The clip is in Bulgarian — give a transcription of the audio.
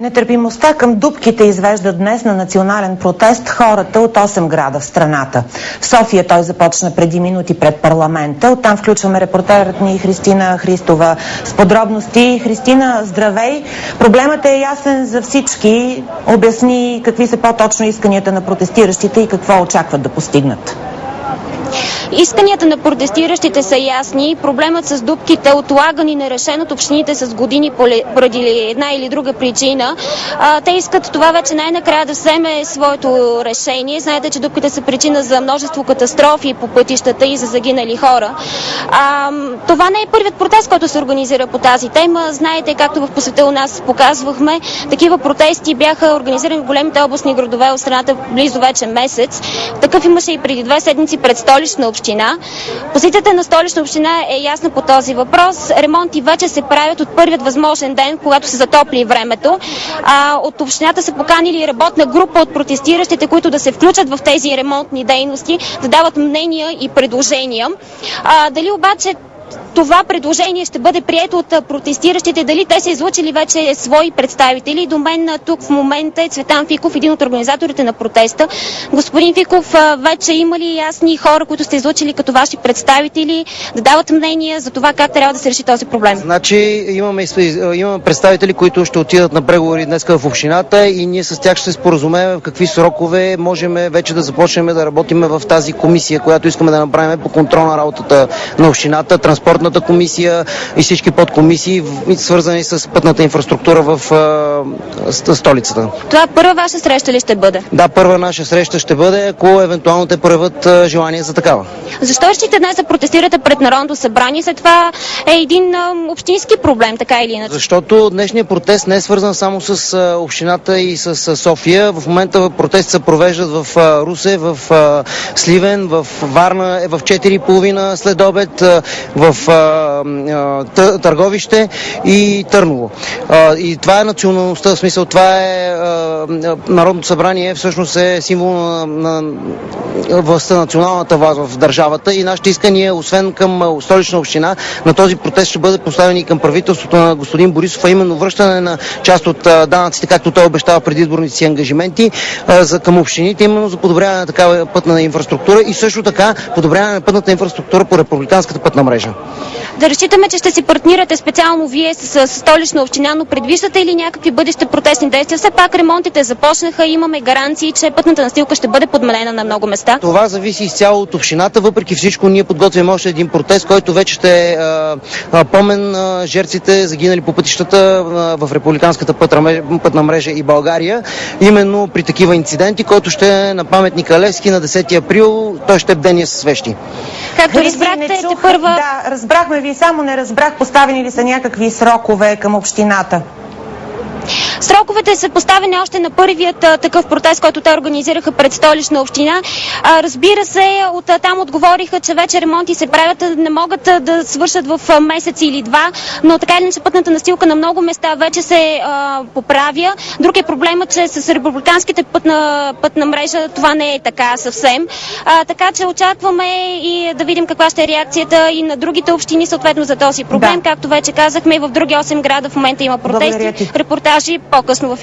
Нетърпимостта към дупките извежда днес на национален протест хората от 8 града в страната. В София той започна преди минути пред парламента. Оттам включваме репортерът ни Христина Христова с подробности. Христина, здравей! Проблемът е ясен за всички. Обясни какви са по-точно исканията на протестиращите и какво очакват да постигнат. Исканията на протестиращите са ясни. Проблемът с дупките, отлагани нерешен от общините с години поради една или друга причина. Те искат това вече най-накрая да вземе своето решение. Знаете, че дупките са причина за множество катастрофи по пътищата и за загинали хора. Това не е първият протест, който се организира по тази тема. Знаете, както в посвета у нас показвахме, такива протести бяха организирани в големите областни градове от страната близо вече месец. Такъв имаше и преди 2 седмици пред Столична община. Позицията на Столична община е ясна по този въпрос. Ремонти вече се правят от първият възможен ден, когато се затопли времето. От общината са поканили работна група от протестиращите, които да се включат в тези ремонтни дейности, да дават мнения и предложения. Дали обаче това предложение ще бъде прието от протестиращите, дали те са излучили вече свои представители. До мен тук в момента е Цветан Фиков, един от организаторите на протеста. Господин Фиков, вече има ли ясни хора, които сте излучили като ваши представители, да дават мнения за това как трябва да се реши този проблем? Значи имаме представители, които ще отидат на преговори днес в общината и ние с тях ще се споразумеем в какви срокове можем вече да започнем да работим в тази комисия, която искаме да направим по контрол на работата на общината, транспортната комисия и всички подкомисии, свързани с пътната инфраструктура в столицата. Това първа ваша среща ли ще бъде? Да, първа наша среща ще бъде, ако евентуално те проявят желание за такава. Защо решите днес да протестирате пред Народното събрание? След това е един общински проблем, така или иначе? Защото днешният протест не е свързан само с общината и с София. В момента протести се провеждат в Русе, в Сливен, в Варна е в 4:30 след обед, в Търговище и Търново. И това е националността, в смисъл това е Народното събрание, всъщност е символ на властта, националната власт в държавата и нашите искания, освен към Столична община, на този протест ще бъде поставен и към правителството на господин Борисов, а именно връщане на част от данъците, както той обещава преди изборните си ангажименти, към общините, именно за подобряване на такава пътна инфраструктура и също така подобряване на пътната инфраструктура по републиканската пътна мрежа. Да разчитаме, че ще си партнирате специално вие с Столична община, но предвиждате ли някакви бъдещи протестни действия? Все пак ремонтите започнаха и имаме гаранции, че пътната настилка ще бъде подменена на много места. Това зависи изцяло от общината. Въпреки всичко, ние подготвяме още един протест, който вече ще е помен на жертвите, загинали по пътищата в републиканската пътна мрежа и България. Именно при такива инциденти, който ще е на паметника Левски на 10 април. Той ще е бдение с свещи. Както разбрахте, първа... Да, разбрахме ви, само не разбрах поставени ли са някакви срокове към общината. Сроковете са поставени още на първият такъв протест, който те организираха пред Столична община. Разбира се, от там отговориха, че вече ремонти се правят, не могат да свършат в месец или два, но така или иначе пътната настилка на много места вече се поправя. Друг е проблемът, че с републиканските пътна мрежа това не е така съвсем. Така че очакваме и да видим каква ще е реакцията и на другите общини съответно за този проблем. Да. Както вече казахме, в други 8 града в момента има протести. Репортажи по-късно в